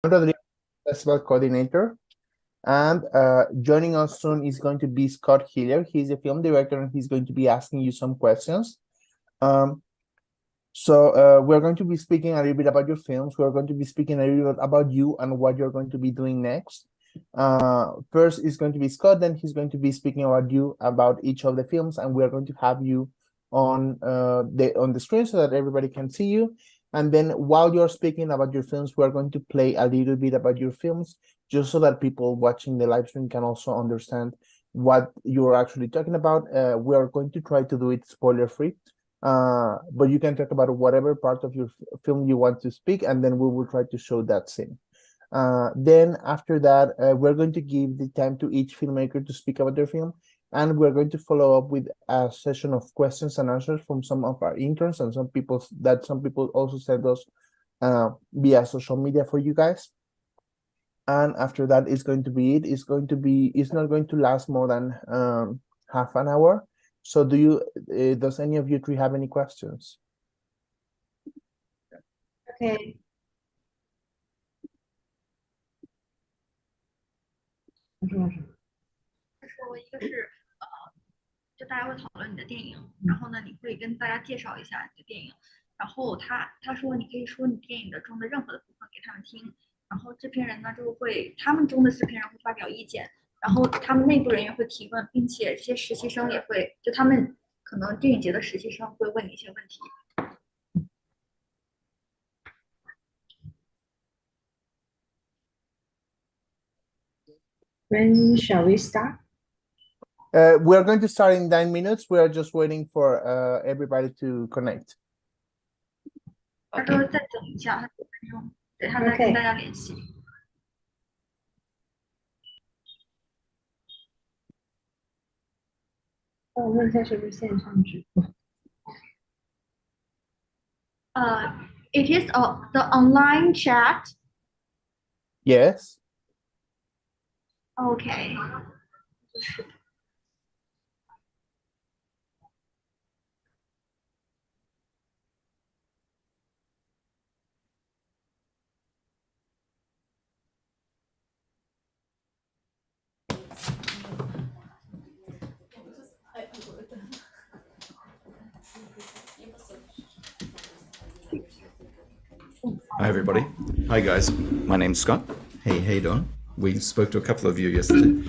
Rodriguez, Festival Coordinator. And joining us soon is going to be Scott Hillier. He's a film director and he's going to be asking you some questions. So we're going to be speaking a little bit about your films. We're going to be speaking a little bit about you and what you're going to be doing next. First is going to be Scott, then he's going to be speaking about you, about each of the films, and we're going to have you on the screen so that everybody can see you. And then while you're speaking about your films, we're going to play a little bit about your films, just so that people watching the live stream can also understand what you're actually talking about. We are going to try to do it spoiler-free, but you can talk about whatever part of your film you want to speak, and then we will try to show that scene. Then after that, we're going to give the time to each filmmaker to speak about their film, and we're going to follow up with a session of questions and answers from some of our interns and some people also sent us via social media for you guys. And after that, it's going to be it. It's not going to last more than half an hour. So does any of you three have any questions? Okay. 说一个是就大家会讨论你的电影，然后呢，你会跟大家介绍一下你的电影，然后他说你可以说你电影中的任何的部分给他们听，然后制片人呢就会他们中的制片人会发表意见，然后他们内部人员会提问，并且这些实习生也会就他们可能电影节的实习生会问你一些问题。When shall we start? We're going to start in 9 minutes. We are just waiting for everybody to connect. 他说再等一下，他9分钟，对，他在跟大家联系。我问一下是不是线上直播？It is the online chat. Yes. Okay. Hi, everybody. Hi, guys. My name's Scott. Hey, how you doing? We spoke to a couple of you yesterday.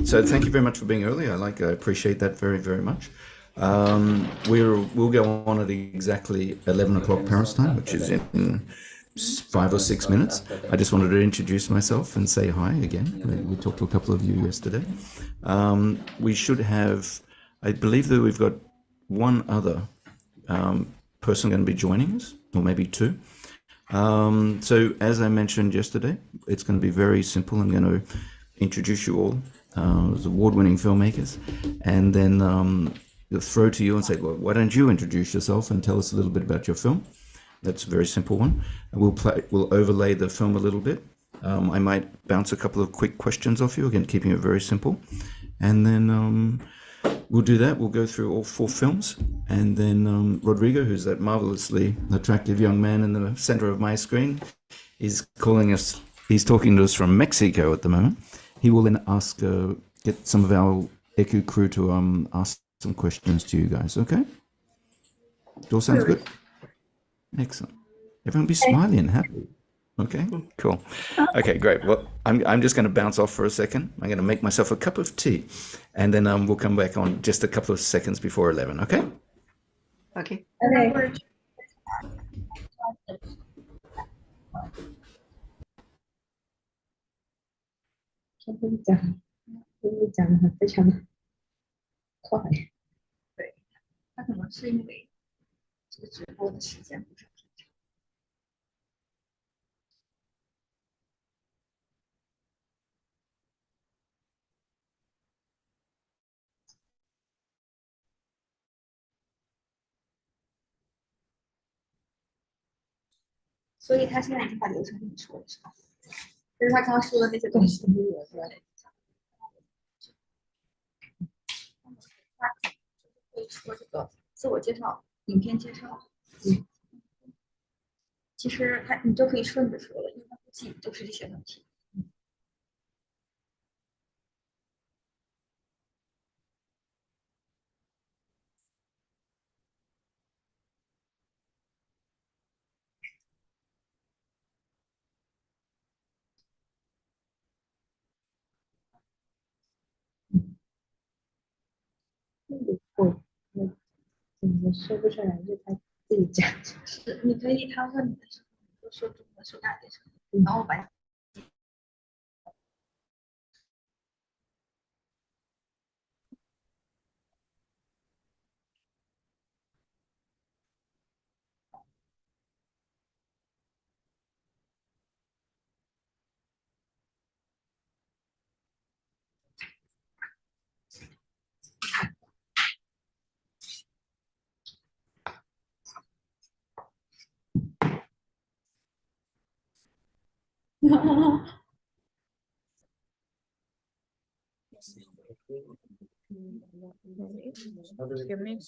So thank you very much for being early. I appreciate that very, very much. We'll go on at exactly 11 o'clock Paris time, which is in 5 or 6 minutes. I just wanted to introduce myself and say hi again. We talked to a couple of you yesterday. We should have, I believe that we've got one other person going to be joining us, or maybe two. So as I mentioned yesterday, it's going to be very simple. I'm going to introduce you all as award-winning filmmakers, and then throw to you and say, well, why don't you introduce yourself and tell us a little bit about your film? That's a very simple one. We'll overlay the film a little bit. I might bounce a couple of quick questions off you, again, keeping it very simple. And then we'll do that. We'll go through all 4 films. And then Rodrigo, who's that marvelously attractive young man in the center of my screen, is calling us. He's talking to us from Mexico at the moment. He will then get some of our ÉCU crew to ask some questions to you guys. Okay? It all sounds good? Excellent. Everyone be smiling and happy. Okay, cool. Okay, great. Well, I'm just going to bounce off for a second. I'm going to make myself a cup of tea, and then we'll come back on just a couple of seconds before 11. Okay? Okay. Okay. 讲的非常的快。对，他可能是因为这个直播的时间不是很长。所以他现在已经把流程跟你说了，是吧？就是他刚刚说的那些东西。会说这个自我介绍、影片介绍，其实你就可以顺着说了，因为他会记都是这些问题。我怎么说不出来，就他自己讲。是，你可以他问你的时候，你就说中文，说大点声，然后把Give me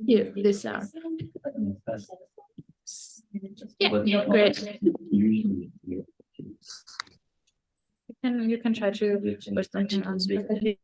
here, this are. Yeah, great. You can try to push something on speaker.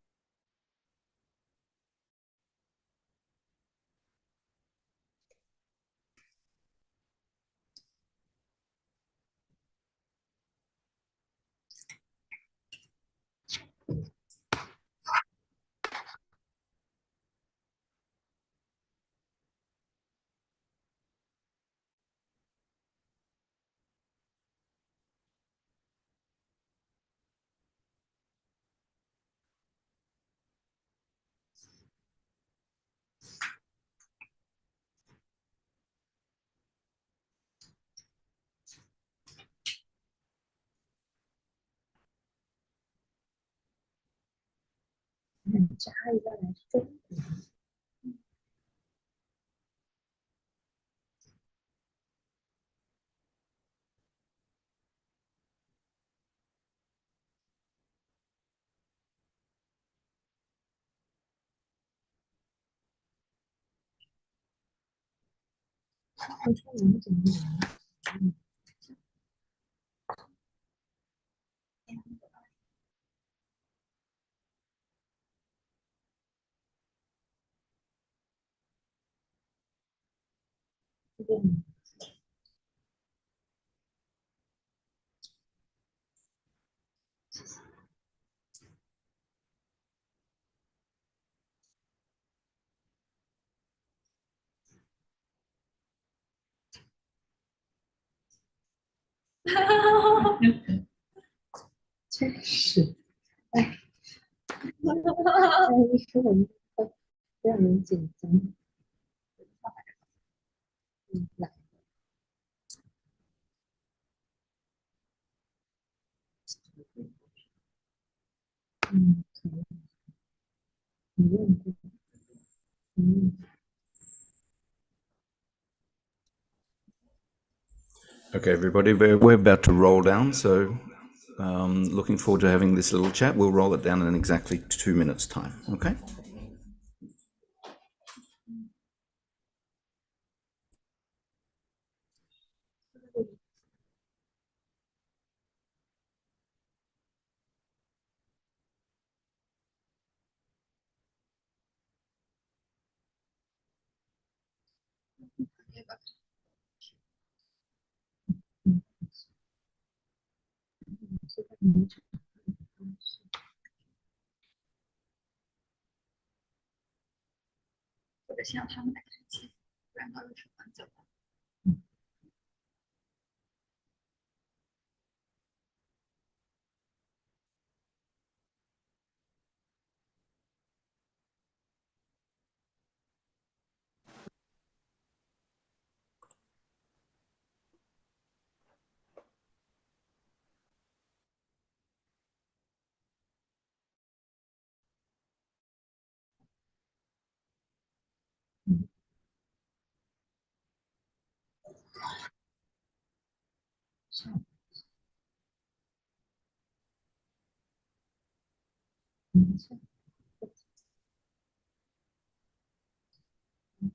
加一个来中国。我说我们怎么来？这边真是，哎，一说我们会让人紧张。来，可以，没问题。Okay, everybody, we're about to roll down, so looking forward to having this little chat. We'll roll it down in exactly 2 minutes' time, okay?或者先让他们来看清，不然到时候是很久了。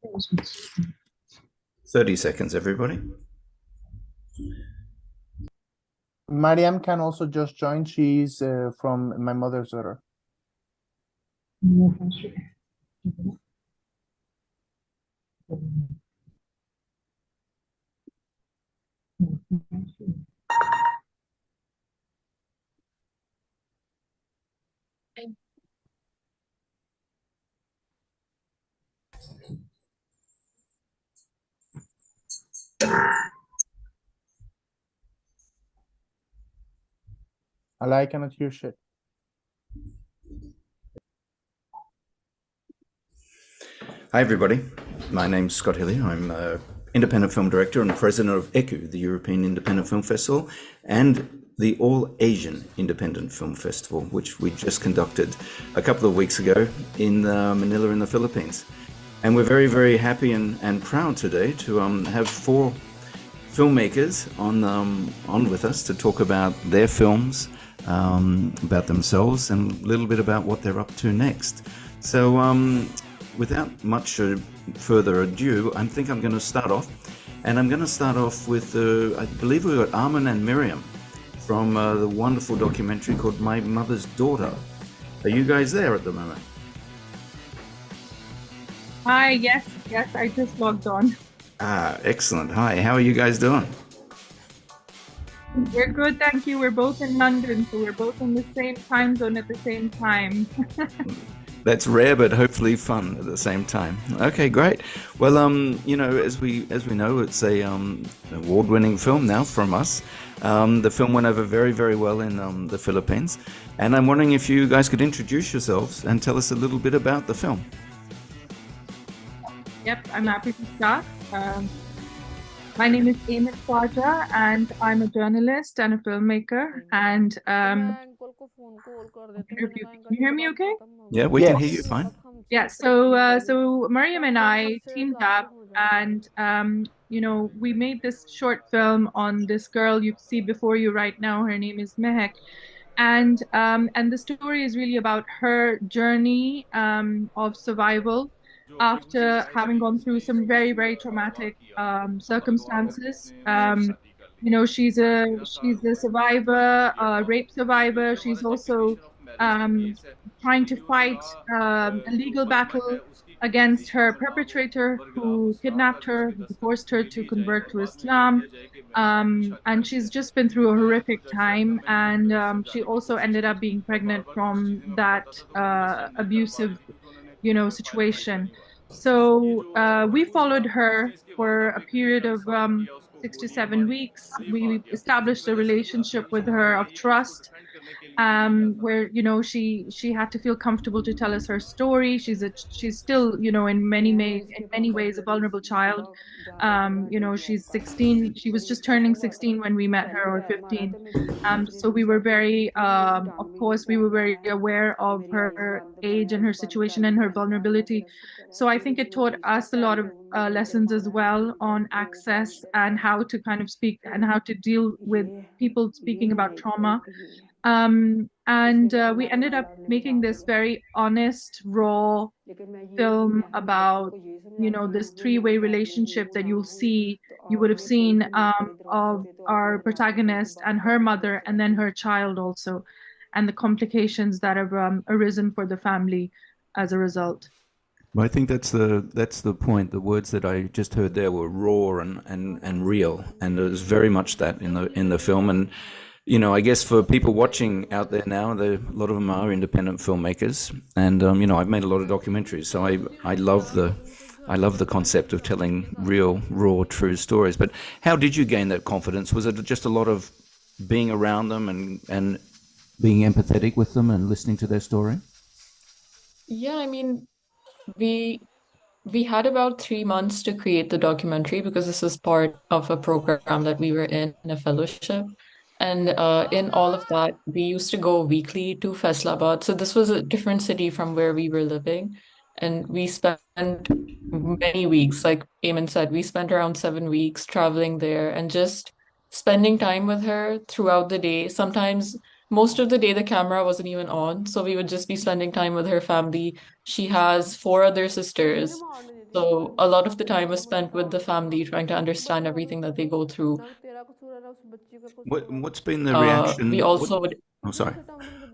这有什么区别？ 30 seconds, everybody. Mariam can also just join. She's from my mother's daughter. 没有方式。Allah, I cannot hear shit. Hi, everybody. My name's Scott Hillier. I'm an independent film director and president of ÉCU, the European Independent Film Festival, and the All Asian Independent Film Festival, which we just conducted a couple of weeks ago in Manila in the Philippines. And we're very, very happy and proud today to have 4 filmmakers on with us to talk about their films, about themselves, and a little bit about what they're up to next. So without much further ado, I think I'm going to start off. And I'm going to start off with, I believe we've got Armin and Miriam from the wonderful documentary called My Mother's Daughter. Are you guys there at the moment? Hi, yes, I just logged on. Ah, excellent. Hi, how are you guys doing? We're good, thank you. We're both in London, so we're both in the same time zone at the same time. That's rare, but hopefully fun at the same time. Okay, great. Well, you know, as we know, it's a award-winning film now from us. The film went over very, very well in the Philippines, and I'm wondering if you guys could introduce yourselves and tell us a little bit about the film. Yep, I'm happy to start. My name is Eamon Khwaja, and I'm a journalist and a filmmaker. And can you hear me okay? Yeah, we can hear you fine. Yeah, so Mariam and I teamed up, and you know, we made this short film on this girl you see before you right now. Her name is Mehek, and the story is really about her journey of survival after having gone through some very, very traumatic circumstances. You know, she's a survivor, a rape survivor. She's also trying to fight a legal battle against her perpetrator who kidnapped her, who forced her to convert to Islam. And she's just been through a horrific time. And she also ended up being pregnant from that abusive, you know, situation. So we followed her for a period of 6 to 7 weeks. We established a relationship with her of trust, where, you know, she had to feel comfortable to tell us her story. She's still, you know, in many ways a vulnerable child. You know, she's 16. She was just turning 16 when we met her, or 15. So we were very, of course, we were very aware of her age and her situation and her vulnerability. So I think it taught us a lot of lessons as well on access and how to kind of speak and how to deal with people speaking about trauma. And we ended up making this very honest, raw film about, you know, this 3-way relationship that you would have seen of our protagonist and her mother, and then her child also, and the complications that have arisen for the family as a result. Well, I think that's the point. The words that I just heard there were raw and real, and there's very much that in the film. And you know, I guess for people watching out there now, a lot of them are independent filmmakers, and you know, I've made a lot of documentaries, so I love the concept of telling real, raw, true stories. But how did you gain that confidence? Was it just a lot of being around them and being empathetic with them and listening to their story? Yeah, I mean, we had about 3 months to create the documentary because this was part of a program that we were in a fellowship. And in all of that, we used to go weekly to Faisalabad. So this was a different city from where we were living. And we spent many weeks, like Eamon said, we spent around 7 weeks traveling there and just spending time with her throughout the day. Sometimes most of the day, the camera wasn't even on. So we would just be spending time with her family. She has 4 other sisters. So a lot of the time was spent with the family trying to understand everything that they go through. What's been the We reaction? also would Oh, sorry.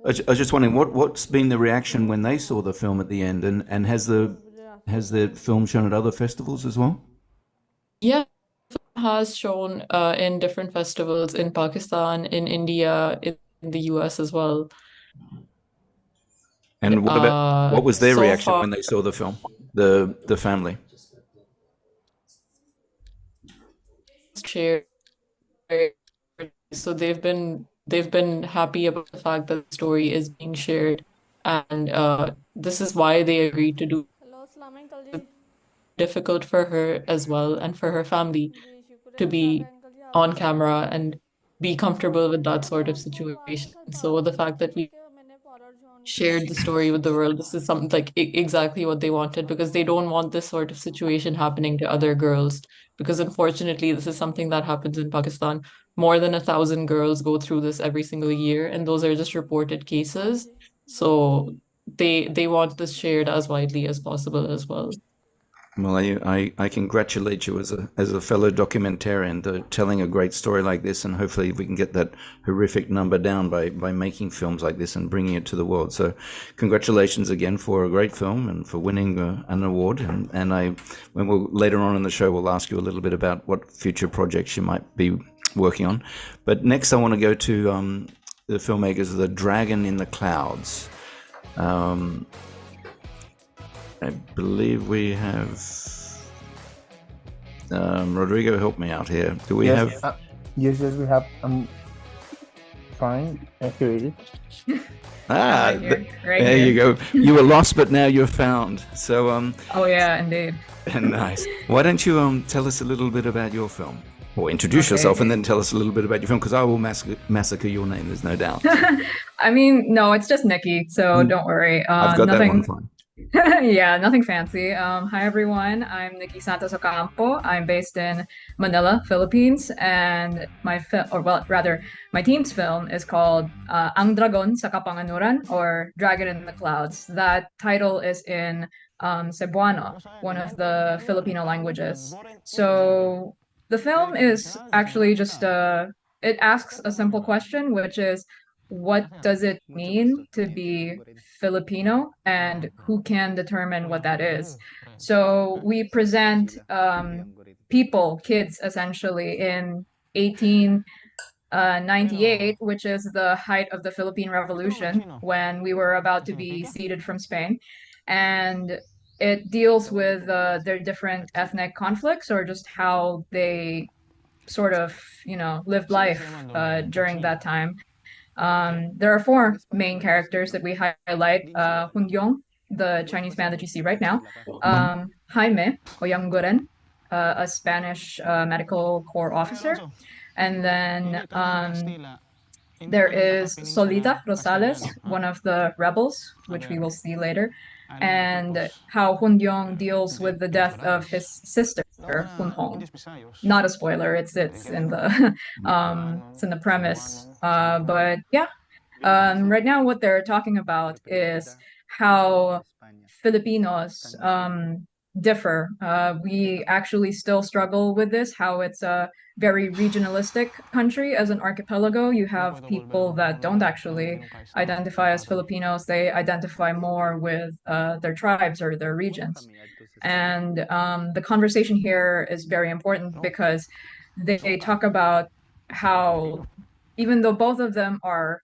I was just wondering what's been the reaction when they saw the film at the end, and has the film shown at other festivals as well? Yeah, has shown in different festivals in Pakistan, in India, in the US as well. And what was their So reaction far when they saw the film? The family. shared, so they've been happy about the fact that the story is being shared, and this is why they agreed to do it. Difficult for her as well and for her family to be on camera and be comfortable with that sort of situation. So the fact that we shared the story with the world, this is something like exactly what they wanted, because they don't want this sort of situation happening to other girls. Because unfortunately, this is something that happens in Pakistan. More than 1,000 girls go through this every single year, and those are just reported cases. So they want this shared as widely as possible as well. Well, I congratulate you as a fellow documentarian to telling a great story like this, and hopefully we can get that horrific number down by making films like this and bringing it to the world. So congratulations again for a great film and for winning an award. And later on in the show, we'll ask you a little bit about what future projects you might be working on. But next I want to go to the filmmakers of The Dragon in the Clouds. I believe we have Rodrigo. Help me out here. Do we have? Yes, we have. Fine. Here it is. There you go. You were lost, but now you're found. So Oh yeah, indeed. Nice. Why don't you tell us a little bit about your film, or introduce yourself, and then tell us a little bit about your film, because I will massacre your name. There's no doubt. I mean, no, it's just Nikki, so don't worry. I've got Nothing. that one fine. Yeah, nothing fancy. Hi everyone, I'm Nikki Santos Ocampo. I'm based in Manila, Philippines, and my team's film is called Ang Dragon sa Kapanganuran, or Dragon in the Clouds. That title is in Cebuano, one of the Filipino languages. So the film is actually just it asks a simple question, which is, what does it mean to be Filipino, and who can determine what that is? So we present kids essentially in 1898, which is the height of the Philippine Revolution, when we were about to be ceded from Spain. And it deals with their different ethnic conflicts, or just how they sort of, lived life during that time. There are four main characters that we highlight. Hun Yong, the Chinese man that you see right now. Jaime Oyangguren, a Spanish medical corps officer. And then there is Solita Rosales, one of the rebels, which we will see later. And how Hun Yong deals with the death of his sister, Hun Hong. Not a spoiler, it's in the it's in the premise. But yeah, right now what they're talking about is how Filipinos differ. We actually still struggle with this, how it's a very regionalistic country. As an archipelago, you have people that don't actually identify as Filipinos. They identify more with their tribes or their regions. And the conversation here is very important, because they talk about how, even though both of them are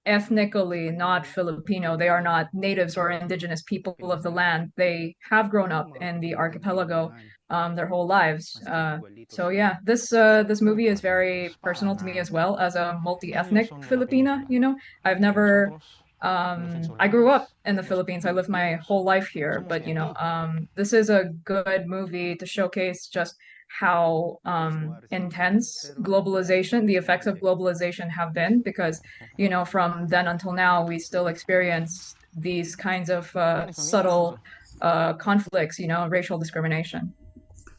ethnically not Filipino, they are not natives or indigenous people of the land, they have grown up in the archipelago their whole lives. So yeah, this movie is very personal to me as well, as a multi-ethnic Filipina. I've never I grew up in the Philippines. I lived my whole life here, but this is a good movie to showcase just how intense the effects of globalization have been, because from then until now we still experience these kinds of subtle conflicts, racial discrimination.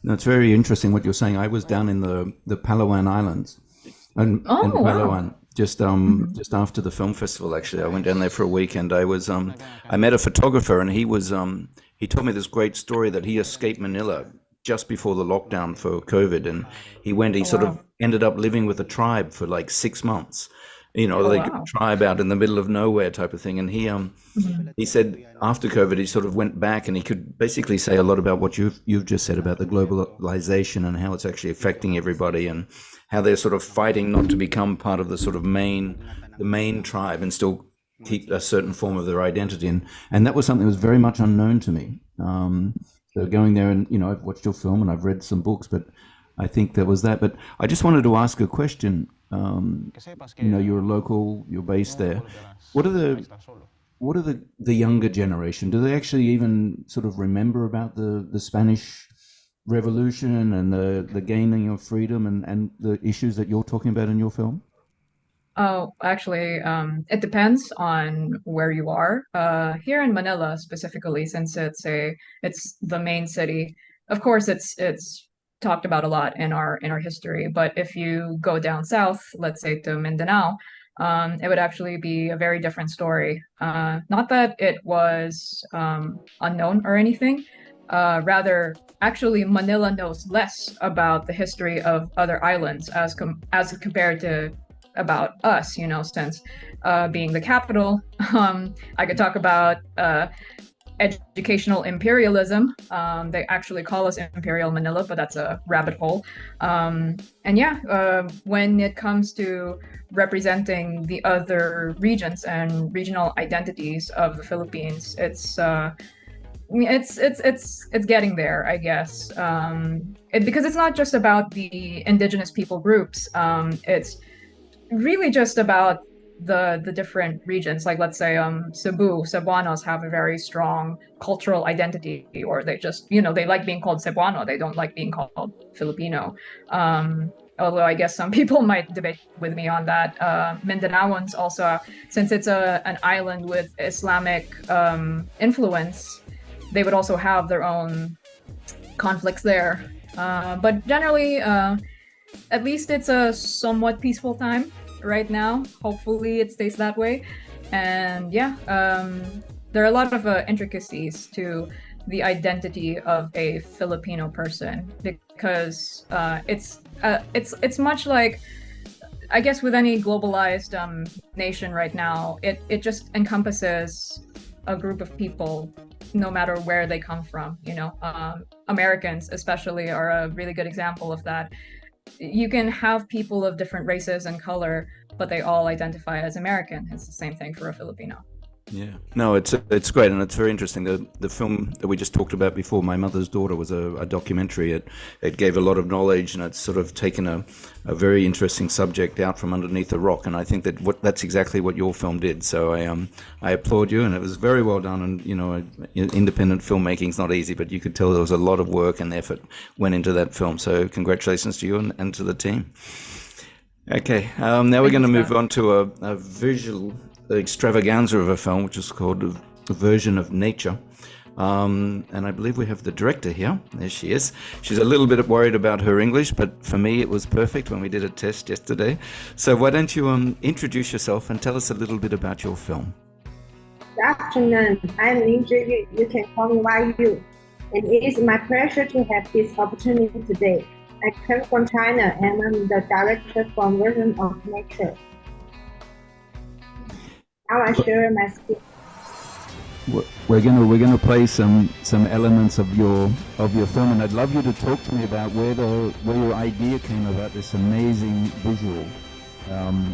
No, it's very interesting what you're saying. I was down in the Palawan Islands, and Palawan, just after the film festival. Actually, I went down there for a weekend. I met a photographer, and he was he told me this great story that he escaped Manila just before the lockdown for COVID, and he sort of ended up living with a tribe for like 6 months, like a tribe out in the middle of nowhere type of thing. And he said after COVID, he sort of went back and he could basically say a lot about what you've just said about the globalization and how it's actually affecting everybody, and how they're sort of fighting not to become part of the sort of the main tribe and still keep a certain form of their identity. And that was something that was very much unknown to me. So going there, and I've watched your film and I've read some books, but I think there was that. But I just wanted to ask a question. You're local, you're based there. What are the younger generation? Do they actually even sort of remember about the Spanish Revolution and the gaining of freedom and the issues that you're talking about in your film? Oh, actually, it depends on where you are. Here in Manila specifically, since it's the main city, of course it's talked about a lot in our history. But if you go down south, let's say to Mindanao, it would actually be a very different story. Not that it was unknown or anything. Rather, actually, Manila knows less about the history of other islands as compared to about us, since being the capital. I could talk about educational imperialism. They actually call us Imperial Manila, but that's a rabbit hole. And yeah, when it comes to representing the other regions and regional identities of the Philippines, it's getting there, I guess. Because it's not just about the indigenous people groups. It's really just about the different regions. Like, let's say Cebuanos have a very strong cultural identity, or they just they like being called Cebuano, they don't like being called Filipino. Although I guess some people might debate with me on that. Mindanaoans also, since it's an island with Islamic influence, they would also have their own conflicts there. But generally, at least it's a somewhat peaceful time right now. Hopefully it stays that way. And yeah, there are a lot of intricacies to the identity of a Filipino person, because it's much like, I guess, with any globalized nation right now, it just encompasses a group of people, no matter where they come from. Americans especially are a really good example of that. You can have people of different races and color, but they all identify as American. It's the same thing for a Filipino. Yeah, no, it's great, and it's very interesting. The film that we just talked about before, My Mother's Daughter, was a documentary. It gave a lot of knowledge, and it's sort of taken a very interesting subject out from underneath the rock. And I think that's exactly what your film did. So I applaud you, and it was very well done. And independent filmmaking is not easy, but you could tell there was a lot of work and effort went into that film. So congratulations to you and to the team. Okay, now we're going to move on to a visual extravaganza of a film, which is called A Version of Nature. And I believe we have the director here. There she is. She's a little bit worried about her English, but for me it was perfect when we did a test yesterday. So why don't you introduce yourself and tell us a little bit about your film? Good afternoon. I'm Ning. You can call me YU. It is my pleasure to have this opportunity today. I come from China and I'm the director from Version of Nature. Now I share my screen. We're gonna play some elements of your film, and I'd love you to talk to me about where your idea came about this amazing visual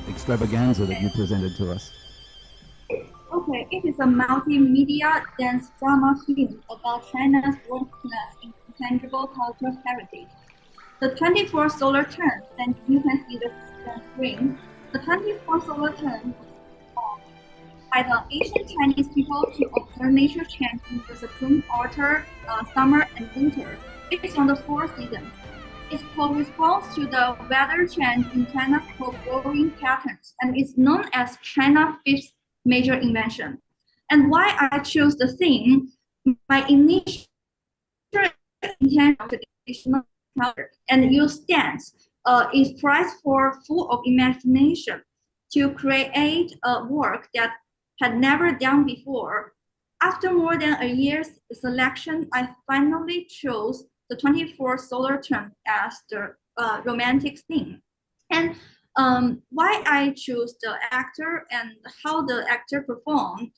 extravaganza that you presented to us. Okay, it is a multimedia dance drama film about China's world-class intangible cultural heritage. The 24 solar term, and you can see the screen. The 24 solar term by the ancient Chinese people to observe nature change in the spring, autumn, summer, and winter. Based on the 4 seasons. It corresponds to the weather change in China's growing patterns and is known as China's 5th major invention. And why I chose the theme, my initial intent of traditional culture and use dance is prized for full of imagination to create a work that had never done before. After more than a year's selection, I finally chose the 24 solar term as the romantic theme. And why I choose the actor and how the actor performed.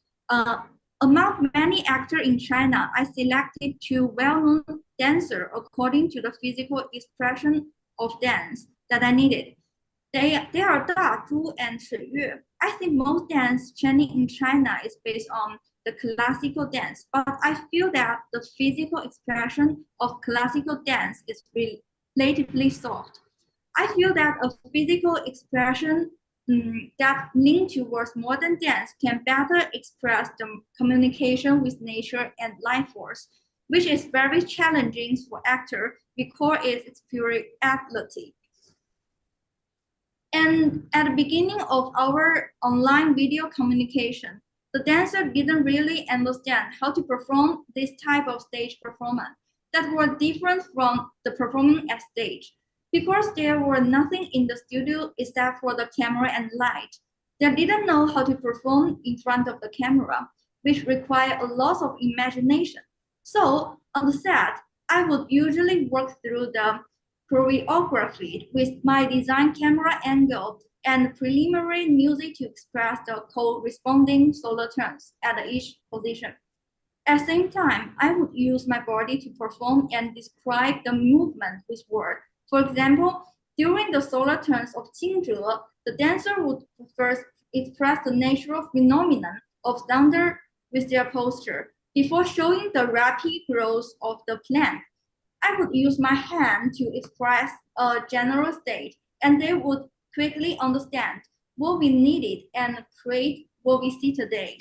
Among many actors in China, I selected two well-known dancers according to the physical expression of dance that I needed. They are Da Zhu and Shi Yue. I think most dance training in China is based on the classical dance, but I feel that the physical expression of classical dance is relatively soft. I feel that a physical expression that lean towards modern dance can better express the communication with nature and life force, which is very challenging for actors because it's spirituality. And at the beginning of our online video communication, the dancer didn't really understand how to perform this type of stage performance that were different from the performing at stage. Because there were nothing in the studio except for the camera and light, they didn't know how to perform in front of the camera, which required a lot of imagination. So on the set, I would usually work through the choreography with my design camera angle and preliminary music to express the corresponding solo turns at each position. At the same time, I would use my body to perform and describe the movement with words. For example, during the solo turns of Qingzhe, the dancer would first express the natural phenomenon of thunder with their posture before showing the rapid growth of the plant. I would use my hand to express a general state, and they would quickly understand what we needed and create what we see today.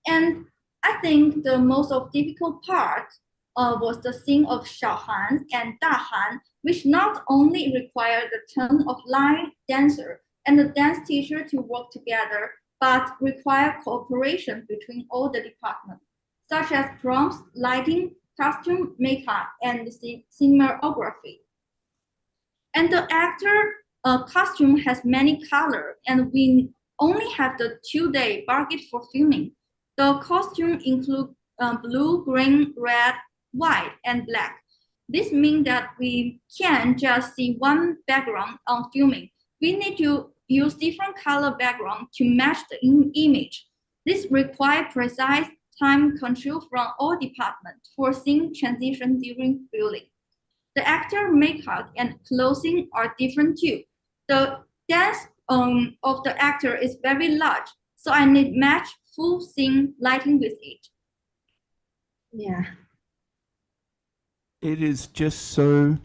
And I think the most difficult part was the scene of Xiaohan and Dahan, which not only required the turn of line dancer and the dance teacher to work together, but required cooperation between all the departments, such as prompts, lighting, costume, makeup, and cinematography. And the actor costume has many colors, and we only have the 2-day budget for filming. The costume include blue, green, red, white, and black. This means that we can't just see one background on filming. We need to use different color background to match the image. This requires precise time control from all departments for scene transition during filming. The actor makeup and clothing are different too. The dance of the actor is very large, so I need match full scene lighting with it. Yeah. It is just so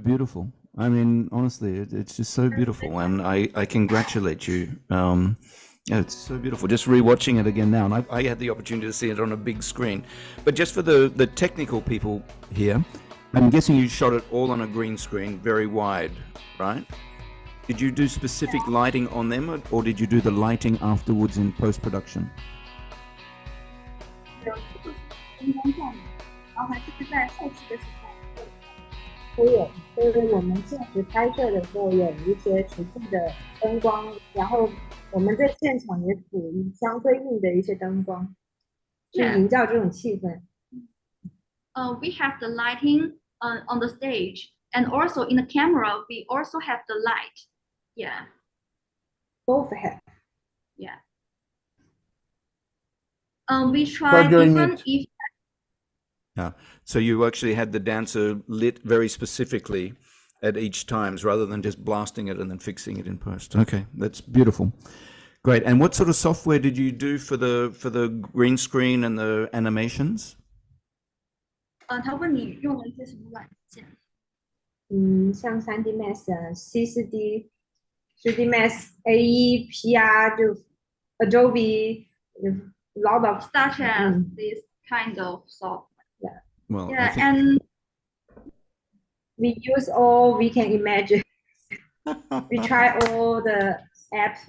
beautiful. I mean, honestly, it's just so beautiful, and I congratulate you. Yeah, it's so beautiful. Just rewatching it again now, and I had the opportunity to see it on a big screen. But just for the technical people here, I'm guessing you shot it all on a green screen, very wide, right? Did you do specific lighting on them, or did you do the lighting afterwards in post-production? 都有，就是我们现实拍摄的时候有一些实际的灯光，然后我们在现场也补相对应的一些灯光，去营造这种气氛。We have the lighting on the stage, and also in the camera, we also have the light. Yeah. Both have. Yeah. We try different effects. Yeah. So you actually had the dancer lit very specifically at each times, rather than just blasting it and then fixing it in post. Okay, that's beautiful. Great. And what sort of software did you do for the green screen and the animations? 他问你用了一些什么软件？像3D Max、C4D、3D Max、AE、PR 就 Adobe, a lot of such as this kind of software. Yeah. Well, yeah, and we use all we can imagine. We try all the apps.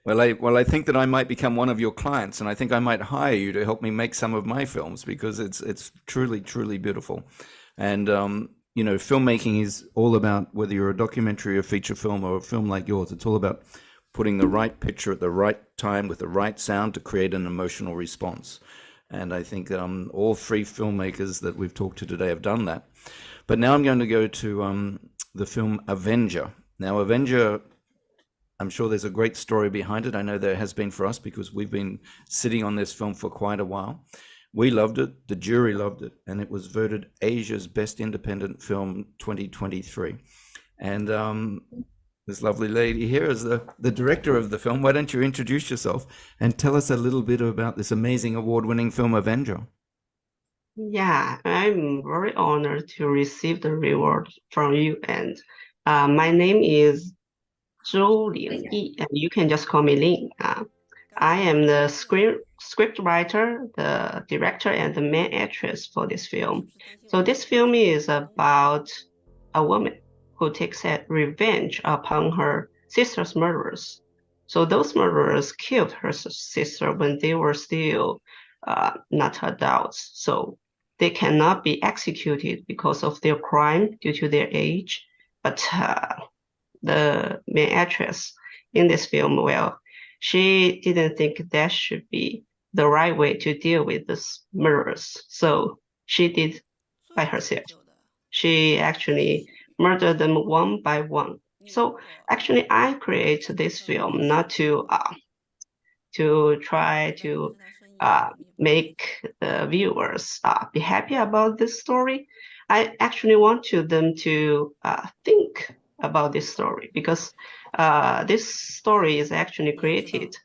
Well, I think that I might become one of your clients, and I think I might hire you to help me make some of my films, because it's truly beautiful. And you know, filmmaking is all about, whether you're a documentary or feature film or a film like yours, it's all about putting the right picture at the right time with the right sound to create an emotional response. And I think all three filmmakers that we've talked to today have done that. But now I'm going to go to the film Avenger. Now, Avenger, I'm sure there's a great story behind it. I know there has been for us because we've been sitting on this film for quite a while. We loved it, the jury loved it, and it was voted Asia's Best Independent Film 2023. And this lovely lady here is the director of the film. Why don't you introduce yourself and tell us a little bit about this amazing award-winning film, Avenger? Yeah, I'm very honored to receive the reward from you. And my name is Zhou Ling Yi, and you can just call me Ling. I am the script writer, the director, and the main actress for this film. So this film is about a woman who takes revenge upon her sister's murderers. So those murderers killed her sister when they were still not adults. So they cannot be executed because of their crime due to their age. But the main actress in this film, well, she didn't think that should be the right way to deal with these murderers. So she did by herself. She actually murdered them one by one. So actually, I created this film not to try to make the viewers be happy about this story. I actually wanted them to think about this story because this story is actually created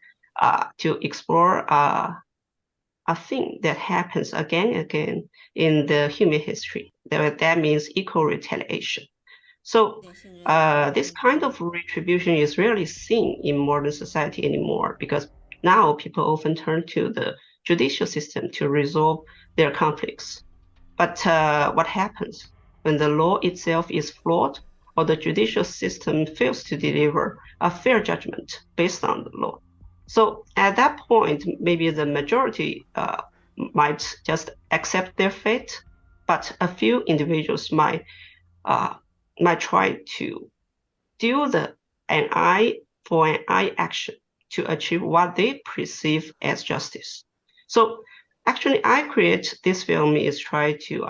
to explore a thing that happens again and again in the human history. That means equal retaliation. So this kind of retribution is rarely seen in modern society anymore because now people often turn to the judicial system to resolve their conflicts. But what happens when the law itself is flawed or the judicial system fails to deliver a fair judgment based on the law? So at that point, maybe the majority might just accept their fate, but a few individuals might try to do an eye for an eye action to achieve what they perceive as justice. So actually, I create this film is try to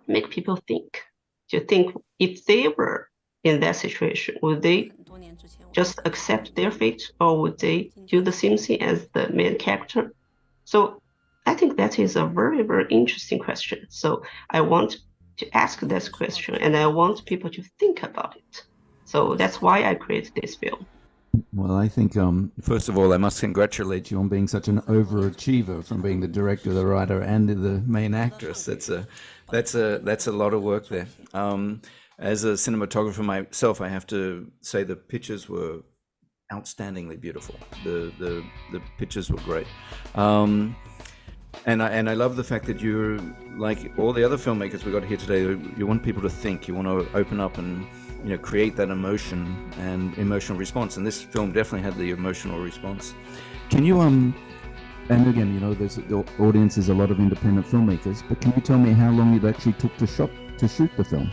make people think if they were in that situation, would they just accept their fate or would they do the same thing as the main character? So I think that is a very, very interesting question. So I want to ask this question and I want people to think about it. So that's why I created this film. Well, I think first of all, I must congratulate you on being such an overachiever, from being the director, the writer, and the main actress. That's a lot of work there. As a cinematographer myself, I have to say the pictures were outstandingly beautiful. The pictures were great. And I love the fact that you're like all the other filmmakers we got here today. You want people to think. You want to open up and create that emotion and emotional response. And this film definitely had the emotional response. Can you and again, the audience is a lot of independent filmmakers. But can you tell me how long it actually took to shoot the film?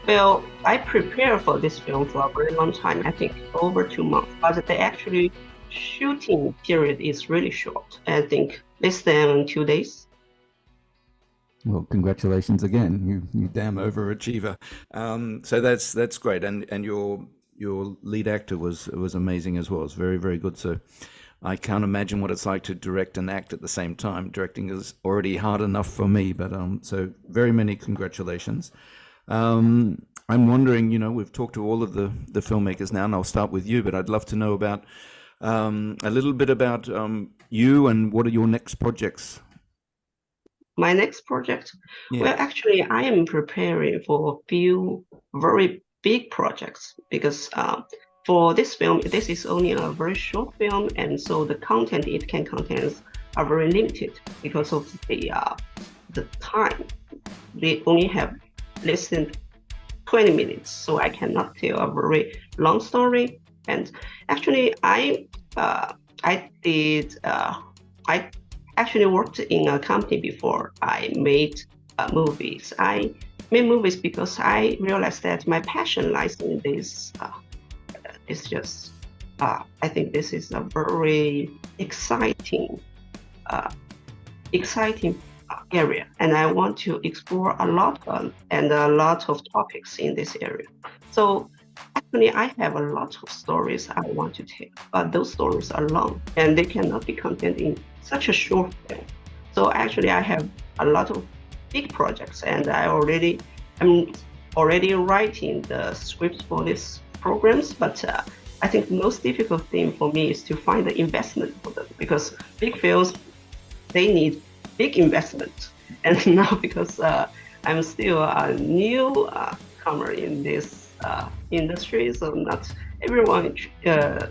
Well, I prepared for this film for a very long time. I think over 2 months. But the actually shooting period is really short. I think less than 2 days. Well, congratulations again, you damn overachiever. So that's great, and your lead actor was amazing as well. It's very, very good. So I can't imagine what it's like to direct and act at the same time. Directing is already hard enough for me, but so very many congratulations. I'm wondering, we've talked to all of the filmmakers now, and I'll start with you, but I'd love to know about a little bit about you and what are your next projects? My next project? Yeah. Well, actually, I am preparing for a few very big projects because for this film, this is only a very short film, and so the content it can contain are very limited because of the time. They only have less than 20 minutes, so I cannot tell a very long story. And actually, I actually worked in a company before I made movies. I made movies because I realized that my passion lies in this. It's just I think this is a very exciting area, and I want to explore a lot of topics in this area. So actually, I have a lot of stories I want to tell, but those stories are long and they cannot be contained in such a short film. So actually, I have a lot of big projects, and I'm already writing the scripts for these programs. But I think the most difficult thing for me is to find the investment for them, because big films, they need big investment. And now, because I'm still a new comer in this industry, so not everyone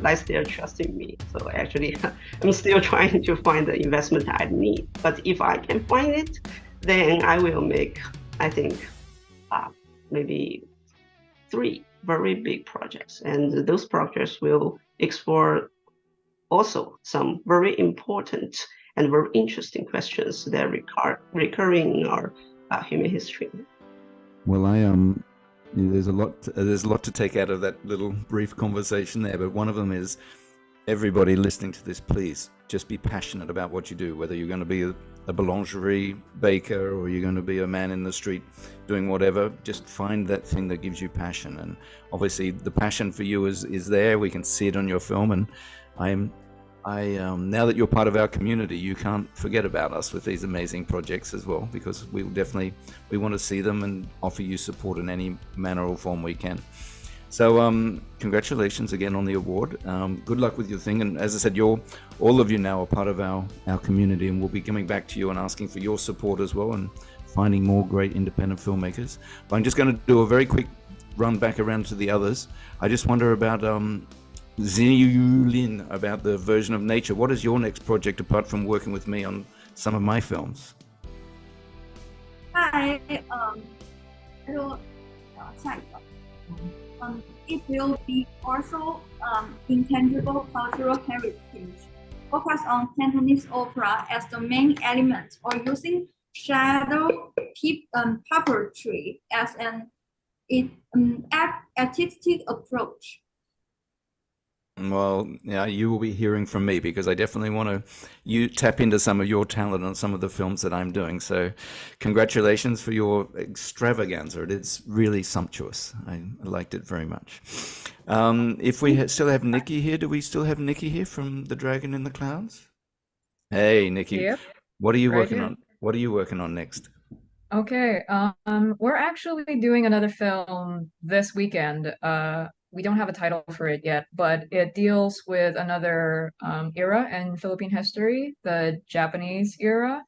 likes their trust in me. So actually, I'm still trying to find the investment I need. But if I can find it, then I will make, I think, maybe 3 very big projects. And those projects will explore also some very important and very interesting questions that recurring in our human history. Well, there's a lot to take out of that little brief conversation there, but one of them is, everybody listening to this, please just be passionate about what you do, whether you're going to be a boulangerie baker or you're going to be a man in the street doing whatever. Just find that thing that gives you passion. And obviously the passion for you is there. We can see it on your film, and now that you're part of our community, you can't forget about us with these amazing projects as well, because we want to see them and offer you support in any manner or form we can. So congratulations again on the award. Good luck with your thing. And as I said, all of you now are part of our community, and we'll be coming back to you and asking for your support as well, and finding more great independent filmmakers. But I'm just going to do a very quick run back around to the others. I just wonder about Ziyu Lin, about the version of nature. What is your next project apart from working with me on some of my films? Hi, hello, 下一个。It will be also intangible cultural heritage. Focus on Cantonese opera as the main element, or using shadow puppetry as an artistic approach. Well, yeah, you will be hearing from me, because I definitely want to tap into some of your talent on some of the films that I'm doing. So congratulations for your extravaganza. It is really sumptuous. I liked it very much. If we still have Nikki here, do we still have Nikki here from The Dragon in the Clouds? Hey, Nikki. Yep. What are you Right working here. on? What are you working on next? Okay, we're actually doing another film this weekend. We don't have a title for it yet, but it deals with another era in Philippine history, the Japanese era.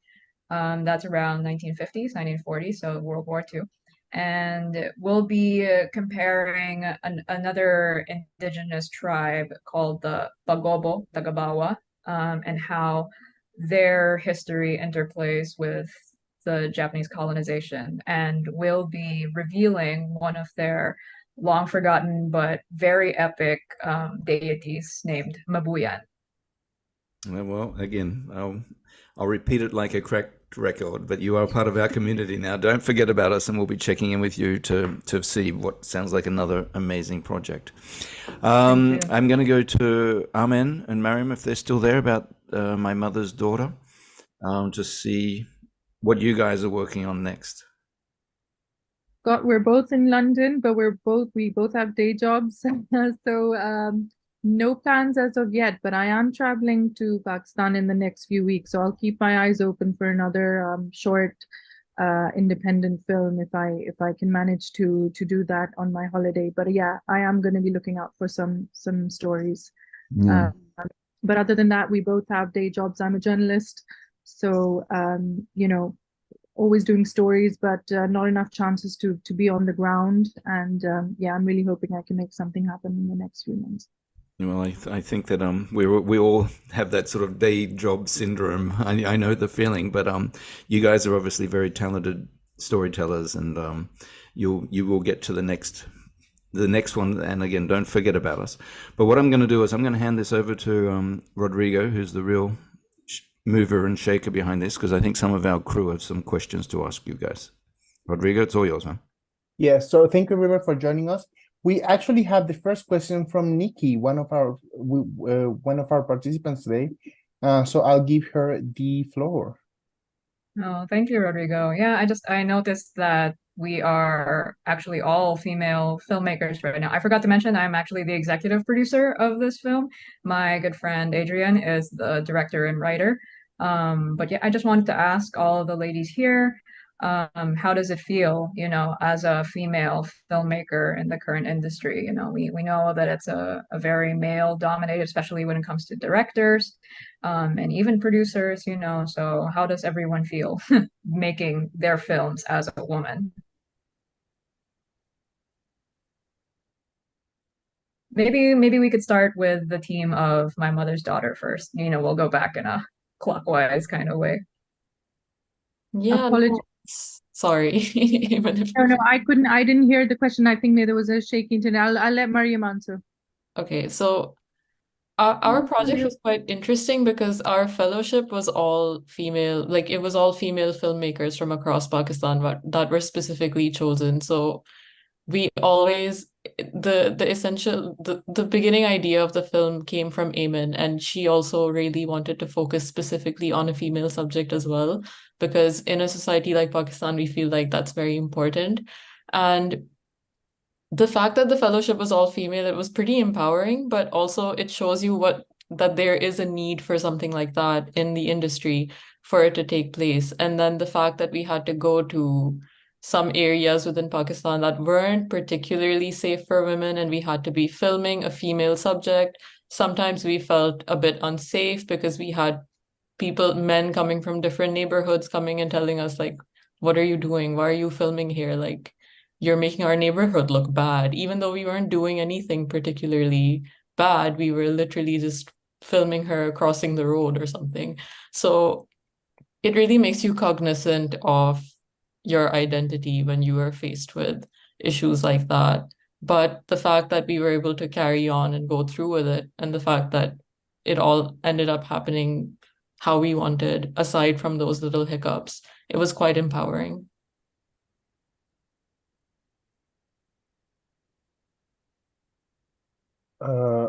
That's around 1950s, 1940s, so World War II. And we'll be comparing another indigenous tribe called the Bagobo, Tagabawa, and how their history interplays with the Japanese colonization. And we'll be revealing one of their long forgotten but very epic deities named Mabuyan. Well, again, I'll repeat it like a cracked record, but you are part of our community now. Don't forget about us, and we'll be checking in with you to see what sounds like another amazing project. I'm going to go to Amen and Mariam, if they're still there, about My Mother's Daughter, to see what you guys are working on next. Scott, we're both in London, but we both have day jobs. So no plans as of yet, but I am traveling to Pakistan in the next few weeks. So I'll keep my eyes open for another short independent film if I can manage to do that on my holiday. But yeah, I am going to be looking out for some stories. Yeah. But other than that, we both have day jobs. I'm a journalist, so always doing stories, but not enough chances to be on the ground. And yeah, I'm really hoping I can make something happen in the next few months. Well, I think that we all have that sort of day job syndrome. I know the feeling, but you guys are obviously very talented storytellers, and you will get to the next one. And again, don't forget about us. But what I'm going to do is I'm going to hand this over to Rodrigo, who's the real mover and shaker behind this, because I think some of our crew have some questions to ask you guys. Rodrigo, it's all yours, man. Yeah, so thank you, River, for joining us. We actually have the first question from Nikki, one of our participants today. So I'll give her the floor. Oh, thank you, Rodrigo. Yeah, I noticed that we are actually all female filmmakers right now. I forgot to mention I'm actually the executive producer of this film. My good friend Adrian is the director and writer. But yeah, I just wanted to ask all of the ladies here, how does it feel, as a female filmmaker in the current industry? We know that it's a very male dominated, especially when it comes to directors, and even producers, so how does everyone feel making their films as a woman? Maybe we could start with the team of My Mother's Daughter first. We'll go back in a clockwise kind of way. Yeah, Apologies. no, sorry. Even if No, I didn't hear the question. I think there was a shaky internet. I'll let Mariam answer. Okay, so our project was quite interesting because our fellowship was all female, like it was all female filmmakers from across Pakistan that were specifically chosen. So we always the beginning idea of the film came from Eamon, and she also really wanted to focus specifically on a female subject as well, because in a society like Pakistan, we feel like that's very important. And the fact that the fellowship was all female, it was pretty empowering, but also it shows you that there is a need for something like that in the industry for it to take place. And then the fact that we had to go to some areas within Pakistan that weren't particularly safe for women, and we had to be filming a female subject. Sometimes we felt a bit unsafe because we had men coming from different neighborhoods coming and telling us, like, what are you doing? Why are you filming here? Like, you're making our neighborhood look bad. Even though we weren't doing anything particularly bad, we were literally just filming her crossing the road or something. So it really makes you cognizant of your identity when you are faced with issues like that. But the fact that we were able to carry on and go through with it, and the fact that it all ended up happening how we wanted, aside from those little hiccups, it was quite empowering.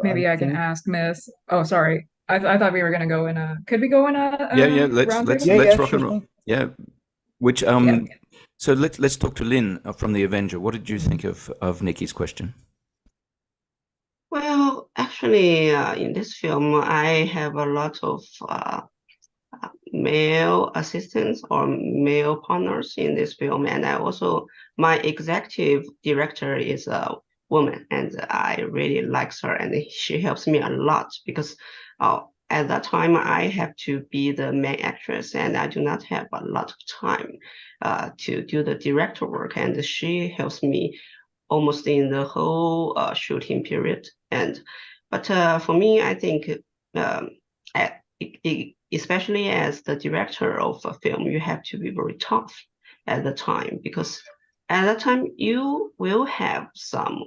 Maybe I can ask Miss. Oh, sorry. I thought we were gonna go in a. Could we go in a Yeah. round Let's table? rock and roll. Yeah. Which Yeah. So let's talk to Lynn from The Avenger. What did you think of Nikki's question? Well, actually, in this film, I have a lot of male assistants or male partners in this film, and my executive director is a woman, and I really like her, and she helps me a lot because at that time I have to be the main actress, and I do not have a lot of time to do the director work, and she helps me almost in the whole shooting period. But for me, I think especially as the director of a film, you have to be very tough at the time, because at that time you will have some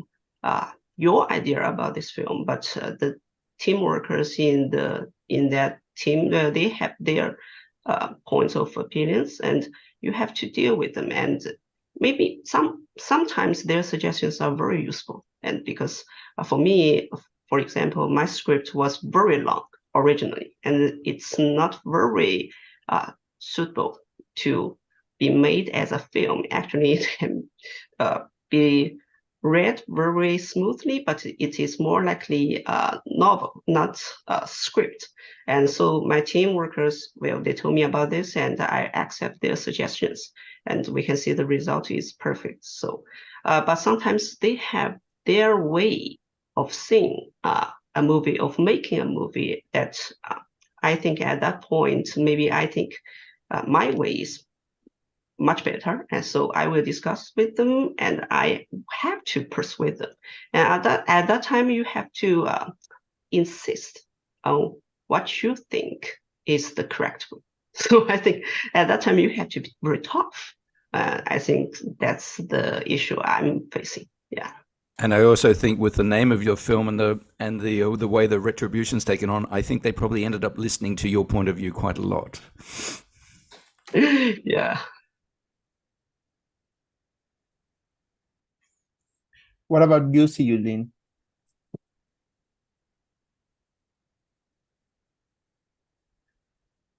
your idea about this film, but the team workers in that team, they have their points of opinions, and you have to deal with them. And maybe sometimes their suggestions are very useful. And because for me, for example, my script was very long originally, and it's not very suitable to be made as a film. Actually, it can be read very smoothly, but it is more likely a novel, not a script. And so my team workers, well, they told me about this, and I accept their suggestions, and we can see the result is perfect. So, but sometimes they have their way of seeing a movie, of making a movie, that I think at that point, maybe I think my way is much better. And so I will discuss with them, and I have to persuade them. And at that time, you have to insist on what you think is the correct way. So I think at that time, you have to be very tough. I think that's the issue I'm facing. Yeah. And I also think with the name of your film and the way the retribution's taken on, I think they probably ended up listening to your point of view quite a lot. Yeah. What about you, Yulin?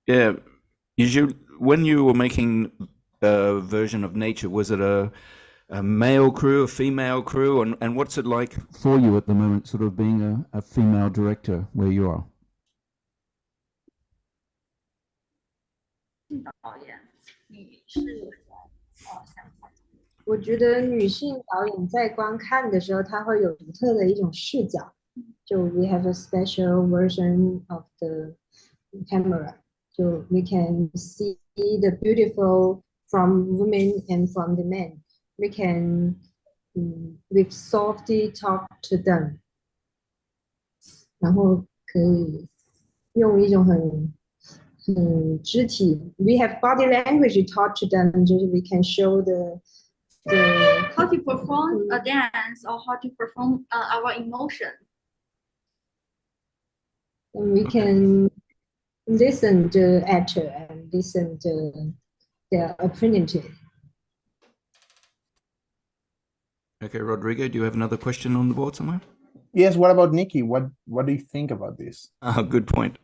Yeah, when you were making a version of Nature, was it a male crew, a female crew, and what's it like for you at the moment, sort of being a female director where you are? 导演，你是有什么想法？我觉得女性导演在观看的时候，她会有独特的一种视角。就 we have a special version of the camera. So we can see the beautiful from women and from the men. We can with softly talk to them. 然后可以用一种很肢体 we have body language to talk to them. 就是 we can show the How to perform a dance or how to perform our emotion. and we can listen to actor and listen to their opportunity. Okay, Rodrigo, do you have another question on the board somewhere? Yes, what about Nikki? What do you think about this? Good point.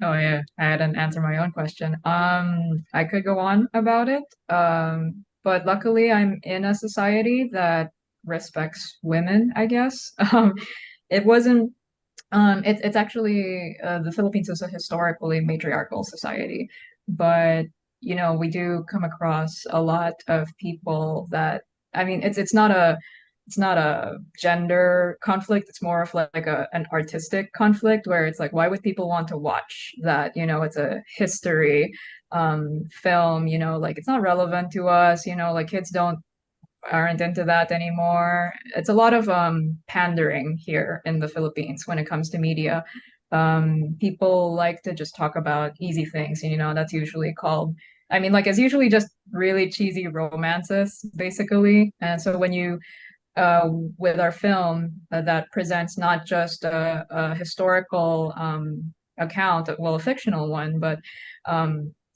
Oh yeah, I hadn't answered my own question. I could go on about it. But luckily I'm in a society that respects women, I guess. It wasn't it's actually the Philippines is a historically matriarchal society, but you know, we do come across a lot of people that I mean, it's not a gender conflict. It's more of like an artistic conflict where it's like, why would people want to watch that? You know, it's a history film, you know, like it's not relevant to us, you know, like kids don't aren't into that anymore. It's a lot of pandering here in the Philippines when it comes to media. People like to just talk about easy things, and you know, that's usually called I mean, like it's usually just really cheesy romances, basically. And so when you with our film that presents not just a historical account, well, a fictional one, but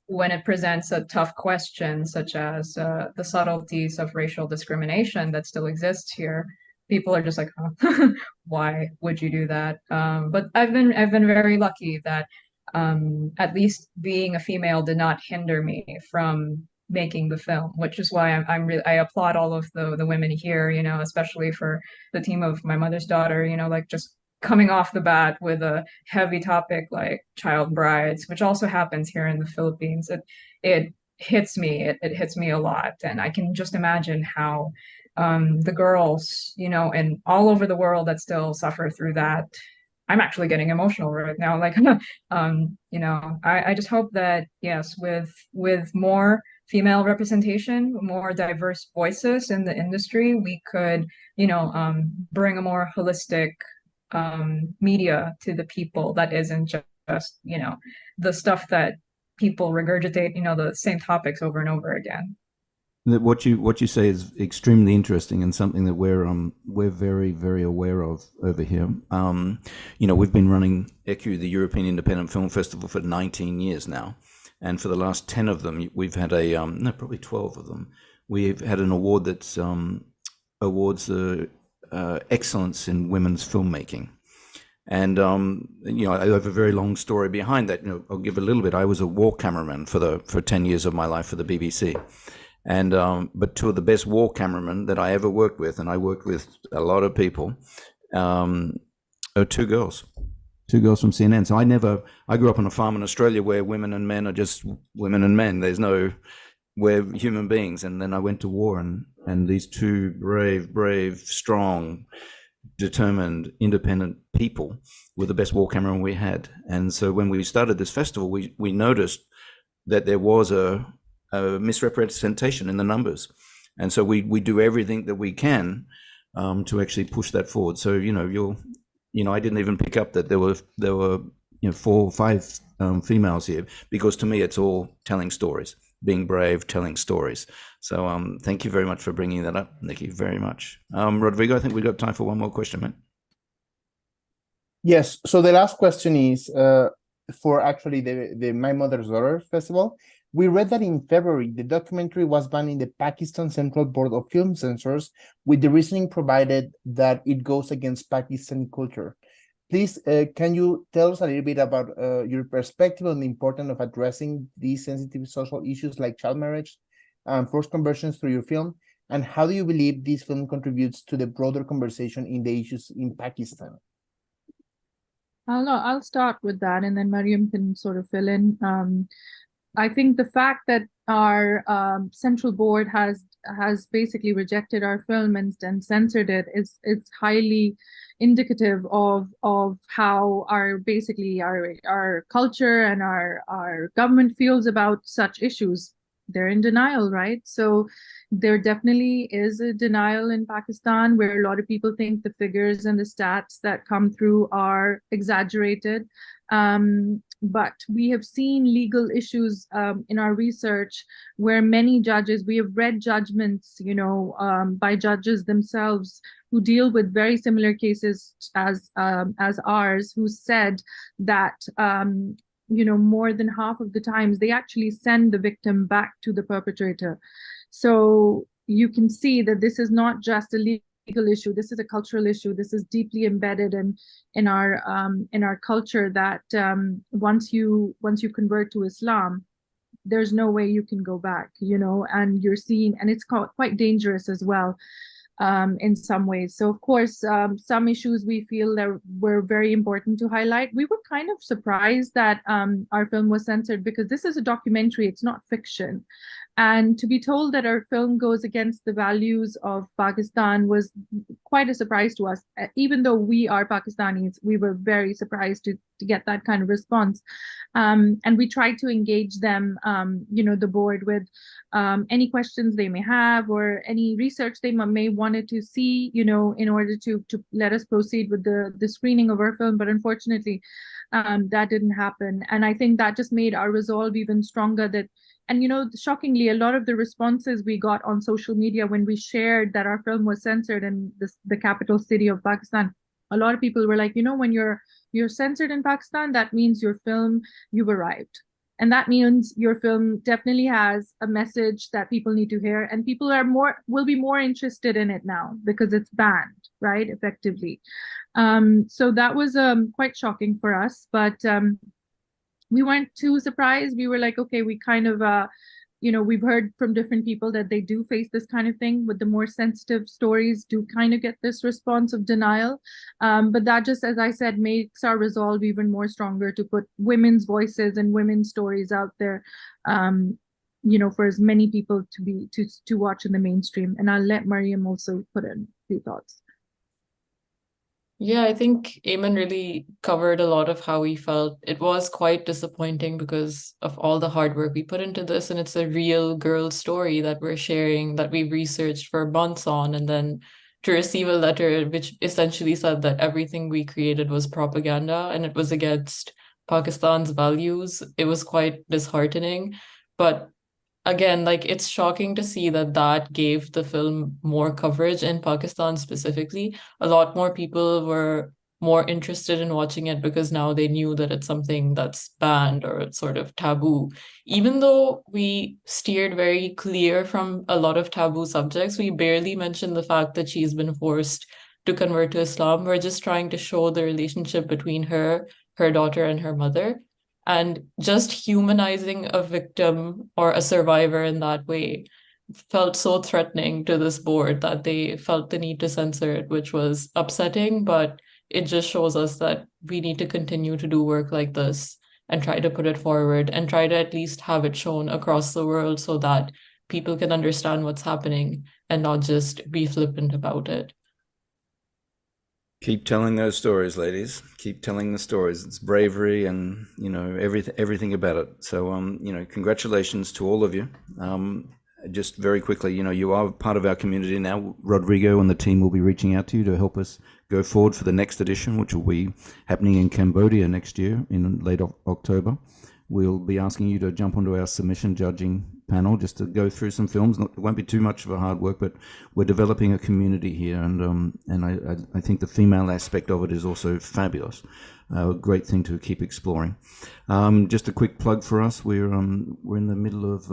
when it presents a tough question, such as the subtleties of racial discrimination that still exists here, people are just like, oh, why would you do that? But I've been very lucky that at least being a female did not hinder me from making the film, which is why I applaud all of the women here, you know, especially for the team of My Mother's Daughter, you know, like just coming off the bat with a heavy topic like child brides, which also happens here in the Philippines. It hits me. It hits me a lot, and I can just imagine how the girls, you know, and all over the world that still suffer through that. I'm actually getting emotional right now. Like, you know, I just hope that yes, with more female representation, more diverse voices in the industry, we could, you know, bring a more holistic media to the people that isn't just, you know, the stuff that people regurgitate, you know, the same topics over and over again. What you say is extremely interesting and something that we're very, very aware of over here. You know, we've been running ÉCU, the European Independent Film Festival, for 19 years now, and for the last 10 of them, we've had probably 12 of them. We've had an award that's awards excellence in women's filmmaking. And you know, I have a very long story behind that. You know, I'll give a little bit. I was a war cameraman for 10 years of my life for the BBC. And but two of the best war cameramen that I ever worked with, and I worked with a lot of people, are two girls from CNN. So I grew up on a farm in Australia where women and men are just women and men. We're human beings. And then I went to war, and these two brave, strong, determined, independent people were the best war cameramen we had. And so when we started this festival, we noticed that there was a misrepresentation in the numbers, and so we do everything that we can to actually push that forward. So you know, I didn't even pick up that there were 4 or 5 females here, because to me it's all telling stories, being brave, telling stories. So thank you very much for bringing that up, Nikki, very much. Rodrigo, I think we've got time for one more question, man. Yes, so the last question is for actually the My Mother's Daughter Festival. We read that in February, the documentary was banned in the Pakistan Central Board of Film Censors, with the reasoning provided that it goes against Pakistani culture. Please, can you tell us a little bit about your perspective on the importance of addressing these sensitive social issues like child marriage and forced conversions through your film? And how do you believe this film contributes to the broader conversation in the issues in Pakistan? I'll start with that, and then Mariam can sort of fill in. I think the fact that our central board has basically rejected our film and censored it it's highly indicative of how our culture and our government feels about such issues. They're in denial, right? So there definitely is a denial in Pakistan where a lot of people think the figures and the stats that come through are exaggerated. But we have seen legal issues in our research where many judges, we have read judgments, by judges themselves who deal with very similar cases as ours, who said that more than half of the times they actually send the victim back to the perpetrator. So you can see that this is not just a legal issue. This is a cultural issue. This is deeply embedded in our culture that once you convert to Islam, there's no way you can go back, and you're seeing, and it's quite dangerous as well. In some ways. So of course, some issues we feel that were very important to highlight. We were kind of surprised that our film was censored because this is a documentary, it's not fiction. And to be told that our film goes against the values of Pakistan was quite a surprise to us. Even though we are Pakistanis, we were very surprised to get that kind of response. And we tried to engage them, the board, with any questions they may have or any research they may wanted to see, in order to let us proceed with the screening of our film. But unfortunately, that didn't happen. And I think that just made our resolve even stronger and shockingly, a lot of the responses we got on social media when we shared that our film was censored in the capital city of Pakistan, a lot of people were like, when you're censored in Pakistan, that means your film, you've arrived. And that means your film definitely has a message that people need to hear, and people will be more interested in it now because it's banned, right, effectively. So that was quite shocking for us, but we weren't too surprised. We were like, okay, we kind of, we've heard from different people that they do face this kind of thing with the more sensitive stories, do kind of get this response of denial. But that just, as I said, makes our resolve even more stronger to put women's voices and women's stories out there, for as many people to watch in the mainstream. And I'll let Mariam also put in a few thoughts. Yeah, I think Eamon really covered a lot of how we felt. It was quite disappointing because of all the hard work we put into this, and it's a real girl story that we're sharing, that we researched for months on, and then to receive a letter which essentially said that everything we created was propaganda and it was against Pakistan's values. It was quite disheartening. But again, it's shocking to see that gave the film more coverage in Pakistan specifically. A lot more people were more interested in watching it because now they knew that it's something that's banned or it's sort of taboo. Even though we steered very clear from a lot of taboo subjects, we barely mentioned the fact that she's been forced to convert to Islam. We're just trying to show the relationship between her daughter, and her mother. And just humanizing a victim or a survivor in that way felt so threatening to this board that they felt the need to censor it, which was upsetting, but it just shows us that we need to continue to do work like this and try to put it forward and try to at least have it shown across the world so that people can understand what's happening and not just be flippant about it. Keep telling those stories, ladies. Keep telling the stories. It's bravery and, everything about it. So, congratulations to all of you. Just very quickly, you are part of our community now. Rodrigo and the team will be reaching out to you to help us go forward for the next edition, which will be happening in Cambodia next year in late October. we'll be asking you to jump onto our submission judging panel just to go through some films. It won't be too much of a hard work, but we're developing a community here, and I think the female aspect of it is also fabulous. A great thing to keep exploring. Just a quick plug for us. We're in the middle of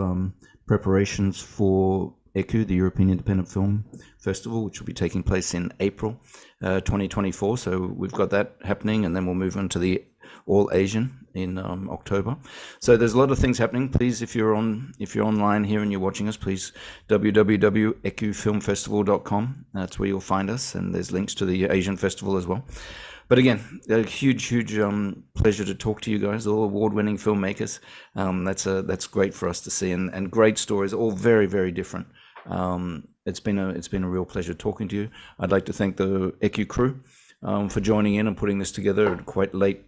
preparations for ÉCU, the European Independent Film Festival, which will be taking place in April 2024. So we've got that happening, and then we'll move on to the All Asian in October. So there's a lot of things happening. Please, if you're online here and you're watching us, please www.ecufilmfestival.com. That's where you'll find us, and there's links to the Asian Festival as well. But again, a huge pleasure to talk to you guys, all award-winning filmmakers. That's great for us to see, and great stories, all very, very different. It's been a real pleasure talking to you. I'd like to thank the ÉCU crew for joining in and putting this together at quite late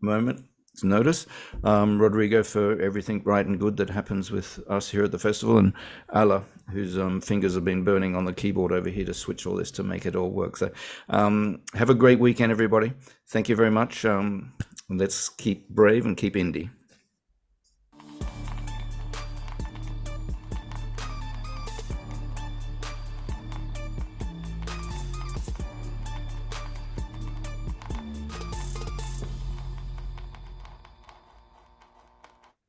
moment. Notice Rodrigo for everything right and good that happens with us here at the festival, and Ala, whose fingers have been burning on the keyboard over here to switch all this to make it all work. So have a great weekend, everybody. Thank you very much. Let's keep brave and keep indie.